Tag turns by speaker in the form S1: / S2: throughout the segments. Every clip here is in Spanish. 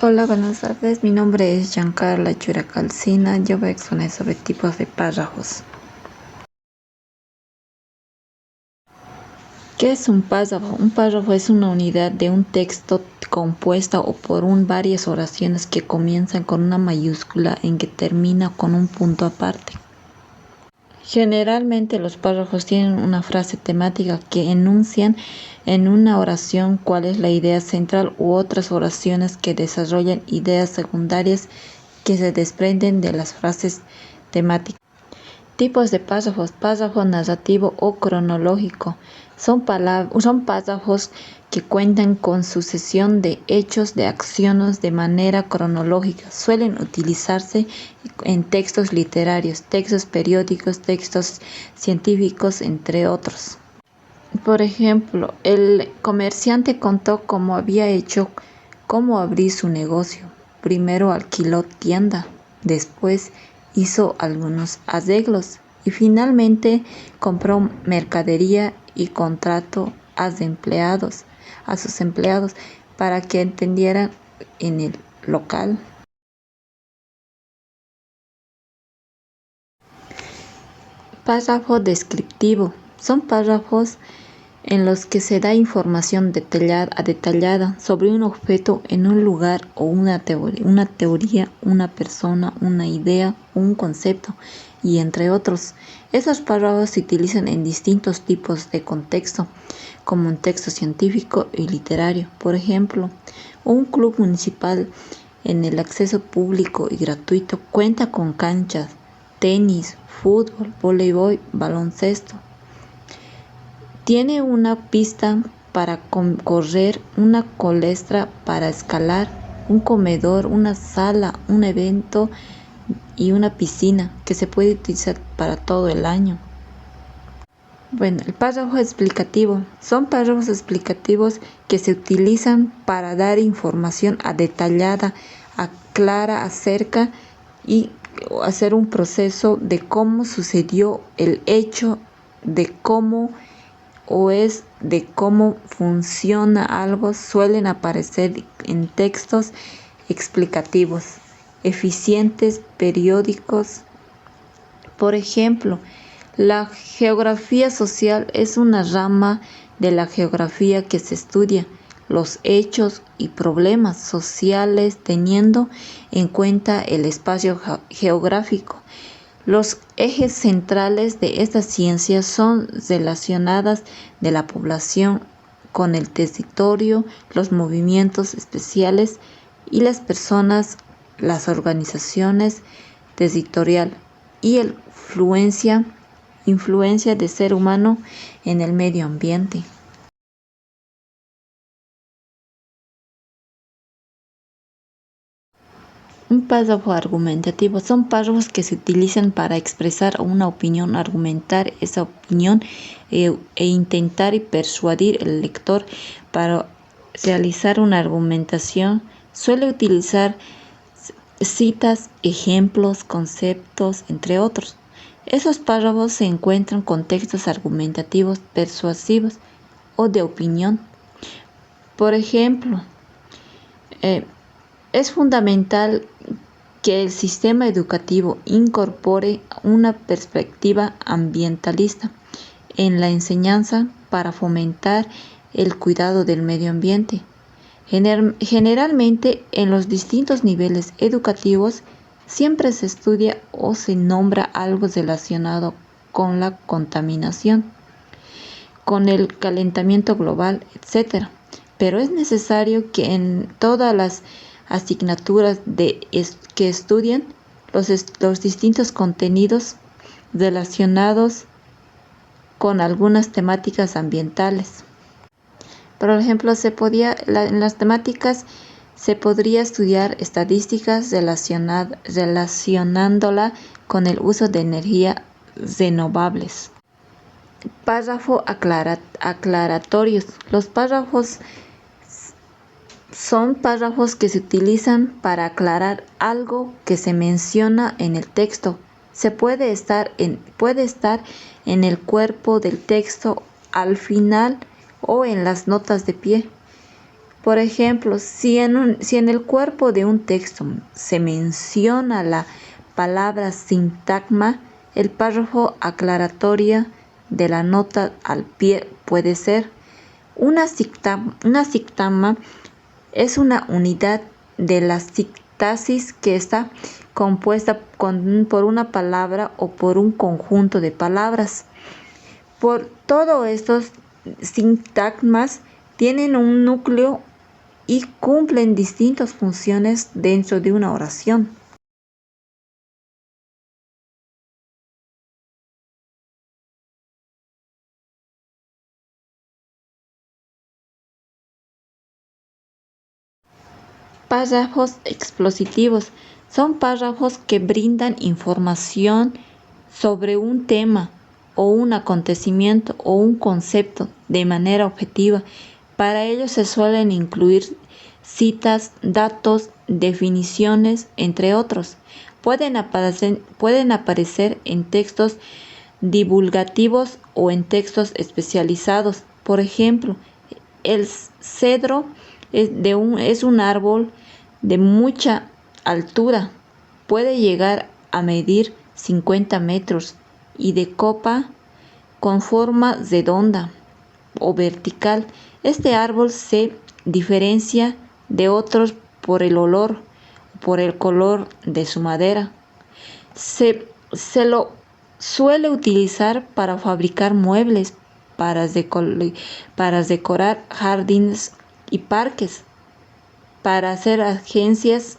S1: Hola, buenas tardes. Mi nombre es Giancarla Churacalcina. Yo voy a exponer sobre tipos de párrafos. ¿Qué es un párrafo? Un párrafo es una unidad de un texto compuesta o por varias oraciones que comienzan con una mayúscula y que termina con un punto aparte. Generalmente los párrafos tienen una frase temática que enuncian en una oración cuál es la idea central u otras oraciones que desarrollan ideas secundarias que se desprenden de las frases temáticas. Tipos de párrafos: párrafo narrativo o cronológico. Son párrafos que cuentan con sucesión de hechos, de acciones de manera cronológica. Suelen utilizarse en textos literarios, textos periódicos, textos científicos, entre otros. Por ejemplo, el comerciante contó cómo abrir su negocio. Primero alquiló tienda, después hizo algunos arreglos y finalmente compró mercadería y contrató a sus empleados para que atendieran en el local. Párrafo descriptivo. Son párrafos en los que se da información detallada sobre un objeto en un lugar o una teoría, una persona, una idea o un concepto, y entre otros. Esos párrafos se utilizan en distintos tipos de contexto, como un texto científico y literario. Por ejemplo, un club municipal en el acceso público y gratuito cuenta con canchas, tenis, fútbol, voleibol, baloncesto. Tiene una pista para correr, una colestra para escalar, un comedor, una sala, un evento y una piscina que se puede utilizar para todo el año. Bueno, el párrafo explicativo. Son párrafos explicativos que se utilizan para dar información detallada, clara acerca y hacer un proceso de cómo sucedió el hecho, de cómo funciona algo. Suelen aparecer en textos explicativos, eficientes, periódicos. Por ejemplo, la geografía social es una rama de la geografía que se estudia los hechos y problemas sociales teniendo en cuenta el espacio geográfico. Los ejes centrales de esta ciencia son relacionadas de la población con el territorio, los movimientos especiales y las personas, las organizaciones territorial y el influencia del ser humano en el medio ambiente. Un párrafo argumentativo. Son párrafos que se utilizan para expresar una opinión, argumentar esa opinión e intentar persuadir al lector para realizar una argumentación. Suele utilizar citas, ejemplos, conceptos, entre otros. Esos párrafos se encuentran con textos argumentativos, persuasivos o de opinión. Por ejemplo, es fundamental que el sistema educativo incorpore una perspectiva ambientalista en la enseñanza para fomentar el cuidado del medio ambiente. Generalmente, en los distintos niveles educativos, siempre se estudia o se nombra algo relacionado con la contaminación, con el calentamiento global, etc. Pero es necesario que en todas las asignaturas que estudien los distintos contenidos relacionados con algunas temáticas ambientales. Por ejemplo, en las temáticas se podría estudiar estadísticas relacionándola con el uso de energías renovables. Párrafo aclaratorios. Los párrafos son párrafos que se utilizan para aclarar algo que se menciona en el texto. Puede estar en el cuerpo del texto, al final o en las notas de pie. Por ejemplo, si en el cuerpo de un texto se menciona la palabra sintagma, el párrafo aclaratorio de la nota al pie puede ser: una sintagma es una unidad de la sintaxis que está compuesta por una palabra o por un conjunto de palabras. Por todo estos sintagmas tienen un núcleo y cumplen distintas funciones dentro de una oración. Párrafos expositivos son párrafos que brindan información sobre un tema o un acontecimiento o un concepto de manera objetiva. Para ello se suelen incluir citas, datos, definiciones, entre otros. Pueden aparecer en textos divulgativos o en textos especializados. Por ejemplo, el cedro es un árbol de mucha altura. Puede llegar a medir 50 metros y de copa con forma redonda o vertical. Este árbol se diferencia de otros por el olor, por el color de su madera. Se lo suele utilizar para fabricar muebles, para decorar jardines y parques, para hacer agencias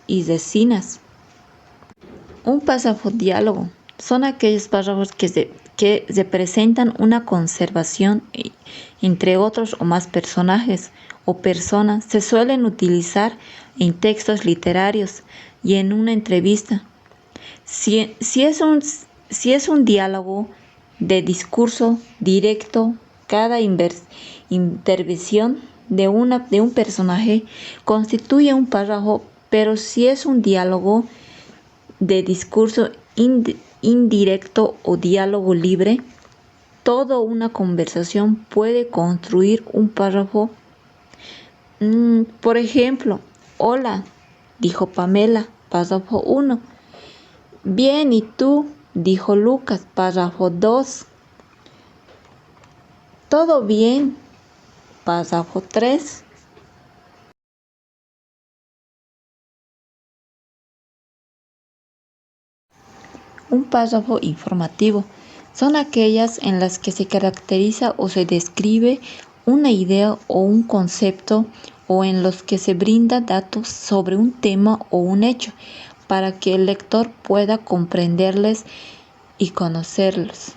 S1: y resinas. Un párrafo diálogo son aquellos párrafos que representan una conversación entre otros o más personajes o personas. Se suelen utilizar en textos literarios y en una entrevista. Si es un diálogo de discurso directo, cada intervención de un personaje constituye un párrafo, pero si es un diálogo de discurso indirecto o diálogo libre, toda una conversación puede construir un párrafo. Por ejemplo, hola, dijo Pamela, párrafo 1. Bien, ¿y tú?, dijo Lucas, párrafo 2. Todo bien, párrafo 3. Un párrafo informativo son aquellas en las que se caracteriza o se describe una idea o un concepto, o en los que se brinda datos sobre un tema o un hecho para que el lector pueda comprenderles y conocerlos.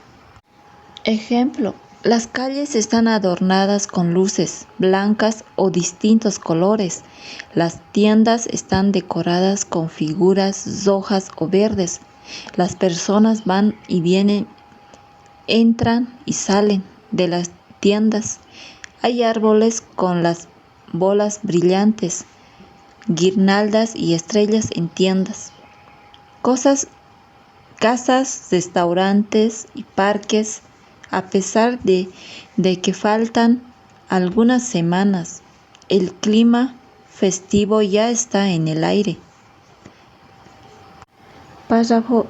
S1: Ejemplo: las calles están adornadas con luces blancas o distintos colores. Las tiendas están decoradas con figuras rojas o verdes. Las personas van y vienen, entran y salen de las tiendas. Hay árboles con las bolas brillantes, guirnaldas y estrellas en tiendas. Casas, restaurantes y parques. A pesar de que faltan algunas semanas, el clima festivo ya está en el aire. Párrafo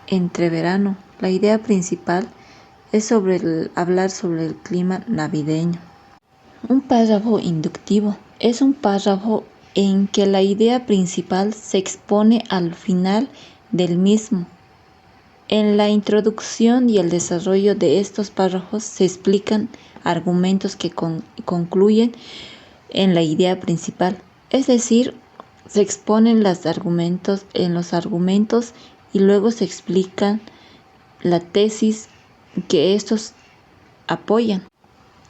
S1: entreverano. La idea principal es hablar sobre el clima navideño. Un párrafo inductivo es un párrafo en que la idea principal se expone al final del mismo. En la introducción y el desarrollo de estos párrafos se explican argumentos que concluyen en la idea principal, es decir, se exponen los argumentos y luego se explica la tesis que estos apoyan.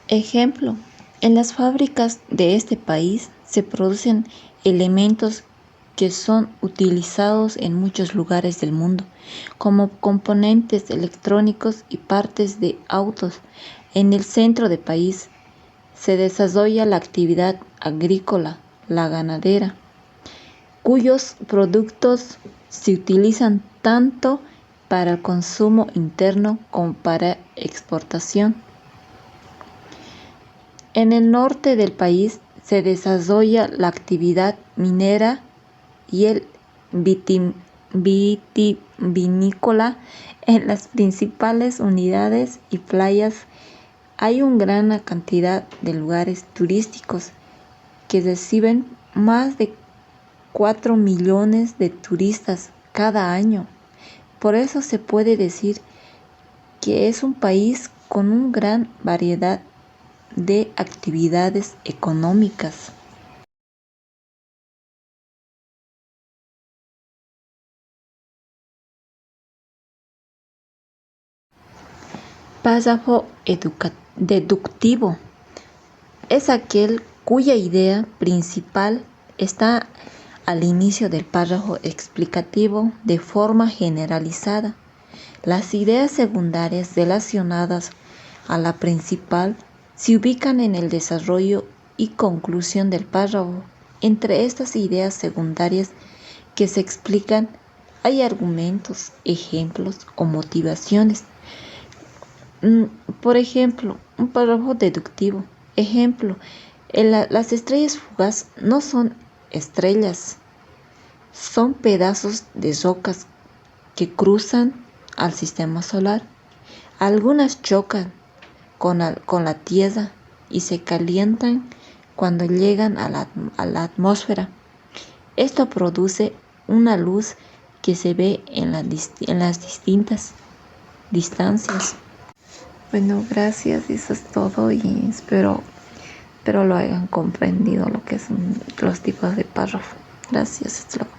S1: Ejemplo: en las fábricas de este país se producen elementos que son utilizados en muchos lugares del mundo, como componentes electrónicos y partes de autos. En el centro del país se desarrolla la actividad agrícola, la ganadera, cuyos productos se utilizan tanto para el consumo interno como para exportación. En el norte del país se desarrolla la actividad minera y el vitivinícola en las principales unidades y playas. Hay una gran cantidad de lugares turísticos que reciben más de 4 millones de turistas cada año. Por eso se puede decir que es un país con una gran variedad de actividades económicas. Párrafo deductivo es aquel cuya idea principal está al inicio del párrafo explicativo de forma generalizada. Las ideas secundarias relacionadas a la principal se ubican en el desarrollo y conclusión del párrafo. Entre estas ideas secundarias que se explican hay argumentos, ejemplos o motivaciones. Por ejemplo, un párrafo deductivo. Ejemplo, las estrellas fugaces no son estrellas, son pedazos de rocas que cruzan al sistema solar. Algunas chocan con la Tierra y se calientan cuando llegan a la atmósfera. Esto produce una luz que se ve en las distintas distancias. Bueno, gracias, eso es todo y espero lo hayan comprendido lo que son los tipos de párrafo. Gracias, hasta luego.